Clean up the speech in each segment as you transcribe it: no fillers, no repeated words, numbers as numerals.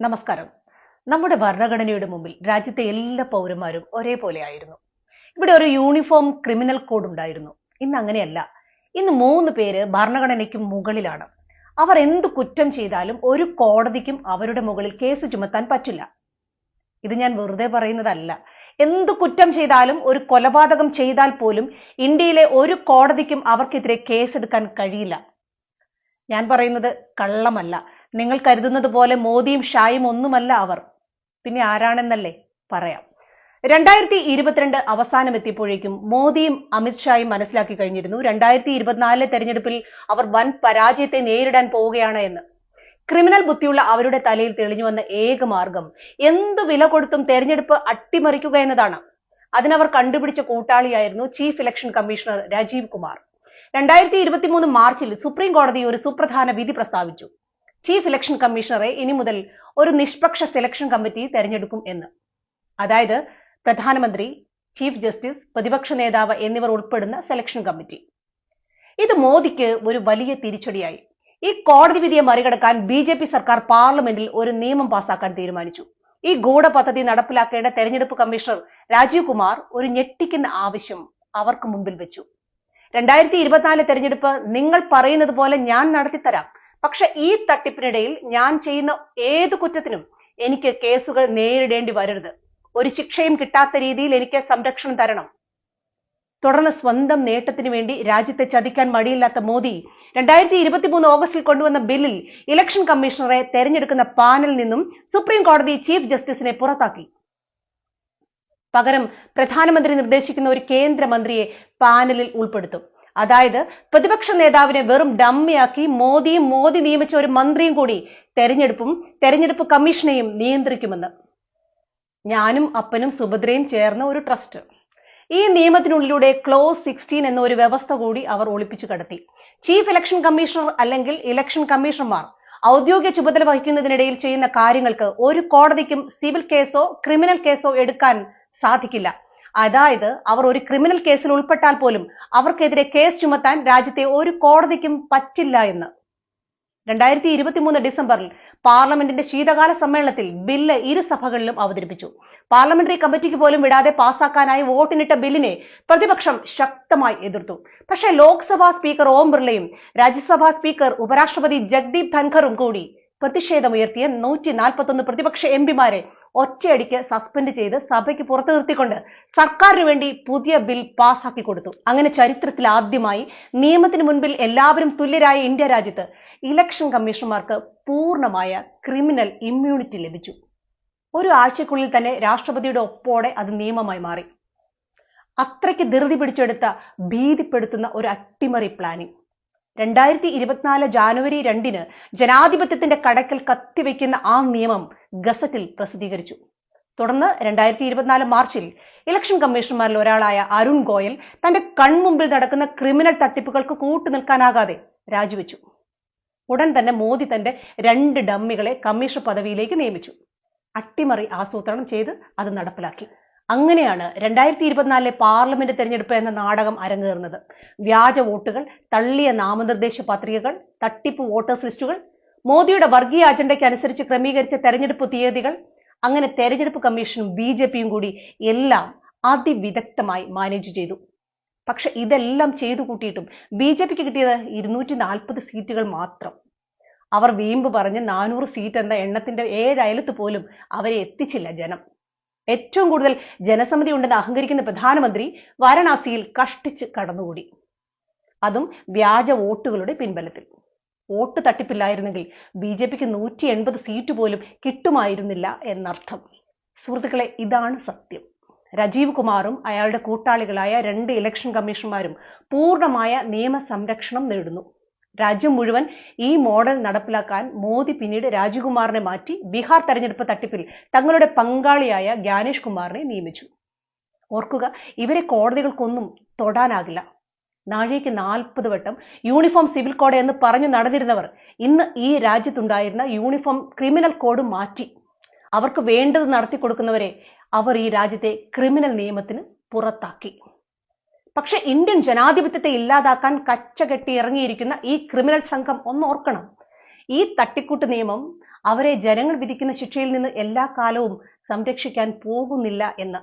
നമസ്കാരം. നമ്മുടെ ഭരണഘടനയുടെ മുമ്പിൽ രാജ്യത്തെ എല്ലാ പൗരന്മാരും ഒരേപോലെയായിരുന്നു. ഇവിടെ ഒരു യൂണിഫോം ക്രിമിനൽ കോഡ് ഉണ്ടായിരുന്നു. ഇന്ന് അങ്ങനെയല്ല. ഇന്ന് 3 പേര് ഭരണഘടനയ്ക്ക് മുകളിലാണ്. അവർ എന്ത് കുറ്റം ചെയ്താലും ഒരു കോടതിക്കും അവരുടെ മുകളിൽ കേസ് ചുമത്താൻ പറ്റില്ല. ഇത് ഞാൻ വെറുതെ പറയുന്നതല്ല. എന്ത് കുറ്റം ചെയ്താലും, ഒരു കൊലപാതകം ചെയ്താൽ പോലും ഇന്ത്യയിലെ ഒരു കോടതിക്കും അവർക്കെതിരെ കേസെടുക്കാൻ കഴിയില്ല. ഞാൻ പറയുന്നത് കള്ളമല്ല. നിങ്ങൾ കരുതുന്നത് പോലെ മോദിയും ഷായും ഒന്നുമല്ല അവർ. പിന്നെ ആരാണെന്നല്ലേ പറയാം. 2022 അവസാനം എത്തിയപ്പോഴേക്കും മോദിയും അമിത്ഷായും മനസ്സിലാക്കി കഴിഞ്ഞിരുന്നു 2024 തെരഞ്ഞെടുപ്പിൽ അവർ വൻ പരാജയത്തെ നേരിടാൻ പോവുകയാണ് എന്ന്. ക്രിമിനൽ ബുദ്ധിയുള്ള അവരുടെ തലയിൽ തെളിഞ്ഞു വന്ന ഏക മാർഗം എന്തു വില കൊടുത്തും തെരഞ്ഞെടുപ്പ് അട്ടിമറിക്കുക എന്നതാണ്. അതിനവർ കണ്ടുപിടിച്ച കൂട്ടാളിയായിരുന്നു chief election commissioner Rajiv Kumar. 2023 മാർച്ചിൽ സുപ്രീം കോടതി ഒരു സുപ്രധാന വിധി പ്രസ്താവിച്ചു. ചീഫ് ഇലക്ഷൻ കമ്മീഷണറെ ഇനി മുതൽ ഒരു നിഷ്പക്ഷ സെലക്ഷൻ കമ്മിറ്റി തെരഞ്ഞെടുക്കും എന്ന്. അതായത് പ്രധാനമന്ത്രി, ചീഫ് ജസ്റ്റിസ്, പ്രതിപക്ഷ നേതാവ് എന്നിവർ ഉൾപ്പെടുന്ന സെലക്ഷൻ കമ്മിറ്റി. ഇത് മോദിക്ക് ഒരു വലിയ തിരിച്ചടിയായി. ഈ കോടതി വിധിയെ മറികടക്കാൻ BJP സർക്കാർ പാർലമെന്റിൽ ഒരു നിയമം പാസാക്കാൻ തീരുമാനിച്ചു. ഈ ഗൂഢപദ്ധതി നടപ്പിലാക്കേണ്ട തെരഞ്ഞെടുപ്പ് കമ്മീഷണർ രാജീവ് കുമാർ ഒരു ഞെട്ടിക്കുന്ന ആവശ്യം അവർക്ക് മുമ്പിൽ വെച്ചു. 2024 തെരഞ്ഞെടുപ്പ് നിങ്ങൾ പറയുന്നത് പോലെ ഞാൻ നടത്തിത്തരാം. പക്ഷെ ഈ തട്ടിപ്പിനിടയിൽ ഞാൻ ചെയ്യുന്ന ഏത് കുറ്റത്തിനും എനിക്ക് കേസുകൾ നേരിടേണ്ടി വരരുത്. ഒരു ശിക്ഷയും കിട്ടാത്ത രീതിയിൽ എനിക്ക് സംരക്ഷണം തരണം. തുടർന്ന് സ്വന്തം നേട്ടത്തിന് വേണ്ടി രാജ്യത്തെ ചതിക്കാൻ മടിയില്ലാത്ത മോദി 2023 ഓഗസ്റ്റിൽ കൊണ്ടുവന്ന ബില്ലിൽ ഇലക്ഷൻ കമ്മീഷണറെ തെരഞ്ഞെടുക്കുന്ന പാനലിൽ നിന്നും സുപ്രീം കോടതി ചീഫ് ജസ്റ്റിസിനെ പുറത്താക്കി. പകരം പ്രധാനമന്ത്രി നിർദ്ദേശിക്കുന്ന ഒരു കേന്ദ്രമന്ത്രിയെ പാനലിൽ ഉൾപ്പെടുത്തും. അതായത് പ്രതിപക്ഷ നേതാവിനെ വെറും ഡമ്മിയാക്കി മോദിയും മോദി നിയമിച്ച ഒരു മന്ത്രിയും കൂടി തെരഞ്ഞെടുപ്പ് കമ്മീഷനെയും നിയന്ത്രിക്കുമെന്ന്. ഞാനും അപ്പനും സുഭദ്രയും ചേർന്ന ഒരു ട്രസ്റ്റ്. ഈ നിയമത്തിനുള്ളിലൂടെ ക്ലോസ് 16 എന്ന ഒരു വ്യവസ്ഥ കൂടി അവർ ഒളിപ്പിച്ചു കടത്തി. ചീഫ് ഇലക്ഷൻ കമ്മീഷണർ അല്ലെങ്കിൽ ഇലക്ഷൻ കമ്മീഷണർമാർ ഔദ്യോഗിക ചുമതല വഹിക്കുന്നതിനിടയിൽ ചെയ്യുന്ന കാര്യങ്ങൾക്ക് ഒരു കോടതിക്കും സിവിൽ കേസോ ക്രിമിനൽ കേസോ എടുക്കാൻ സാധിക്കില്ല. അതായത് അവർ ഒരു ക്രിമിനൽ കേസിൽ ഉൾപ്പെട്ടാൽ പോലും അവർക്കെതിരെ കേസ് ചുമത്താൻ രാജ്യത്തെ ഒരു കോടതിക്കും പറ്റില്ല എന്ന്. 2023 ഡിസംബറിൽ പാർലമെന്റിന്റെ ശീതകാല സമ്മേളനത്തിൽ ബില്ല് ഇരുസഭകളിലും അവതരിപ്പിച്ചു. പാർലമെന്ററി കമ്മിറ്റിക്ക് പോലും വിടാതെ പാസാക്കാനായി വോട്ടിനിട്ട ബില്ലിനെ പ്രതിപക്ഷം ശക്തമായി എതിർത്തു. പക്ഷേ ലോക്സഭാ സ്പീക്കർ ഓം ബിർളയും രാജ്യസഭാ സ്പീക്കർ ഉപരാഷ്ട്രപതി ജഗ്ദീപ് ധൻഖറും കൂടി പ്രതിഷേധമുയർത്തിയ 141 പ്രതിപക്ഷ എംപിമാരെ ഒറ്റയടിക്ക് സസ്പെൻഡ് ചെയ്ത് സഭയ്ക്ക് പുറത്തു നിർത്തിക്കൊണ്ട് സർക്കാരിന് വേണ്ടി പുതിയ ബിൽ പാസാക്കി കൊടുത്തു. അങ്ങനെ ചരിത്രത്തിൽ ആദ്യമായി നിയമത്തിന് മുൻപിൽ എല്ലാവരും തുല്യരായ ഇന്ത്യ രാജ്യത്ത് ഇലക്ഷൻ കമ്മീഷണർമാർക്ക് പൂർണ്ണമായ ക്രിമിനൽ ഇമ്മ്യൂണിറ്റി ലഭിച്ചു. ഒരു ആഴ്ചക്കുള്ളിൽ തന്നെ രാഷ്ട്രപതിയുടെ ഒപ്പോടെ അത് നിയമമായി മാറി. അത്രയ്ക്ക് ധൃതി പിടിച്ചെടുത്ത ഭീതിപ്പെടുത്തുന്ന ഒരു അട്ടിമറി പ്ലാനിംഗ്. 2024 ജാനുവരി 2 ജനാധിപത്യത്തിന്റെ കടക്കൽ കത്തിവെക്കുന്ന ആ നിയമം ഗസറ്റിൽ പ്രസിദ്ധീകരിച്ചു. തുടർന്ന് 2024 മാർച്ചിൽ ഇലക്ഷൻ കമ്മീഷണർമാരിൽ ഒരാളായ അരുൺ ഗോയൽ തന്റെ കൺമുമ്പിൽ നടക്കുന്ന ക്രിമിനൽ തട്ടിപ്പുകൾക്ക് കൂട്ടുനിൽക്കാനാകാതെ രാജിവെച്ചു. ഉടൻ തന്നെ മോദി തന്റെ 2 ഡമ്മികളെ കമ്മീഷണർ പദവിയിലേക്ക് നിയമിച്ചു. അട്ടിമറി ആസൂത്രണം ചെയ്ത് അത് നടപ്പിലാക്കി. അങ്ങനെയാണ് 2024 പാർലമെന്റ് തെരഞ്ഞെടുപ്പ് എന്ന നാടകം അരങ്ങേറുന്നത്. വ്യാജ വോട്ടുകൾ, തള്ളിയ നാമനിർദ്ദേശ പത്രികകൾ, തട്ടിപ്പ് വോട്ടേഴ്സ് ലിസ്റ്റുകൾ, മോദിയുടെ വർഗീയ അജണ്ടയ്ക്ക് അനുസരിച്ച് ക്രമീകരിച്ച തെരഞ്ഞെടുപ്പ് തീയതികൾ, അങ്ങനെ തെരഞ്ഞെടുപ്പ് കമ്മീഷനും BJPയും കൂടി എല്ലാം അതിവിദഗ്ധമായി മാനേജ് ചെയ്തു. പക്ഷെ ഇതെല്ലാം ചെയ്തു കൂട്ടിയിട്ടും BJPക്ക് കിട്ടിയത് 240 സീറ്റുകൾ മാത്രം. അവർ വീമ്പ് പറഞ്ഞ് 400 സീറ്റ് എന്ന എണ്ണത്തിന്റെ 7 അയലത്ത് പോലും അവരെ എത്തിച്ചില്ല ജനം. ഏറ്റവും കൂടുതൽ ജനസമിതി ഉണ്ടെന്ന് അഹങ്കരിക്കുന്ന പ്രധാനമന്ത്രി വാരണാസിയിൽ കഷ്ടിച്ച് കടന്നുകൂടി. അതും വ്യാജ വോട്ടുകളുടെ പിൻബലത്തിൽ. വോട്ട് തട്ടിപ്പില്ലായിരുന്നെങ്കിൽ BJPക്ക് 180 സീറ്റ് പോലും കിട്ടുമായിരുന്നില്ല എന്നർത്ഥം. സുഹൃത്തുക്കളെ, ഇതാണ് സത്യം. രാജീവ് കുമാറും അയാളുടെ കൂട്ടാളികളായ 2 ഇലക്ഷൻ കമ്മീഷണർമാരും പൂർണ്ണമായ നിയമ സംരക്ഷണം നേടുന്നു. രാജ്യം മുഴുവൻ ഈ മോഡൽ നടപ്പിലാക്കാൻ മോദി പിന്നീട് രാജീവ്കുമാറിനെ മാറ്റി ബീഹാർ തെരഞ്ഞെടുപ്പ് തട്ടിപ്പിൽ തങ്ങളുടെ പങ്കാളിയായ ജ്ഞാനേഷ് കുമാറിനെ നിയമിച്ചു. ഓർക്കുക, ഇവരെ കോടതികൾക്കൊന്നും തൊടാനാകില്ല. നാഴികയ്ക്ക് 40 വട്ടം യൂണിഫോം സിവിൽ കോഡ് എന്ന് പറഞ്ഞു നടന്നിരുന്നവർ ഇന്ന് ഈ രാജ്യത്തുണ്ടായിരുന്ന യൂണിഫോം ക്രിമിനൽ കോഡ് മാറ്റി. അവർക്ക് വേണ്ടത് നടത്തി കൊടുക്കുന്നവരെ അവർ ഈ രാജ്യത്തെ ക്രിമിനൽ നിയമത്തിന് പുറത്താക്കി. പക്ഷെ ഇന്ത്യൻ ജനാധിപത്യത്തെ ഇല്ലാതാക്കാൻ കച്ചകെട്ടി ഇറങ്ങിയിരിക്കുന്ന ഈ ക്രിമിനൽ സംഘം ഒന്നോർക്കണം. ഈ തട്ടിക്കൂട്ട് നിയമം അവരെ ജനങ്ങൾ വിധിക്കുന്ന ശിക്ഷയിൽ നിന്ന് എല്ലാ കാലവും സംരക്ഷിക്കാൻ പോകുന്നില്ല എന്ന്.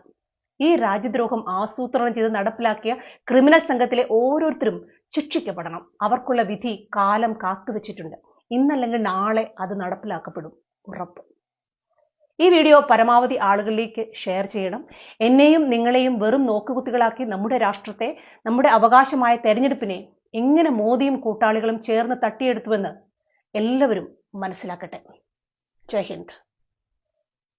ഈ രാജ്യദ്രോഹം ആസൂത്രണം ചെയ്ത് നടപ്പിലാക്കിയ ക്രിമിനൽ സംഘത്തിലെ ഓരോരുത്തരും ശിക്ഷിക്കപ്പെടണം. അവർക്കുള്ള വിധി കാലം കാത്തുവച്ചിട്ടുണ്ട്. ഇന്നല്ലെങ്കിൽ നാളെ അത് നടപ്പിലാക്കപ്പെടും, ഉറപ്പ്. ഈ വീഡിയോ പരമാവധി ആളുകളിലേക്ക് ഷെയർ ചെയ്യണം. എന്നെയും നിങ്ങളെയും വെറും നോക്കുകുത്തികളാക്കി നമ്മുടെ രാഷ്ട്രത്തെ, നമ്മുടെ അവകാശമായ തെരഞ്ഞെടുപ്പിനെ എങ്ങനെ മോദിയും കൂട്ടാളികളും ചേർന്ന് തട്ടിയെടുത്തുവെന്ന് എല്ലാവരും മനസ്സിലാക്കട്ടെ. ജയ് ഹിന്ദ്.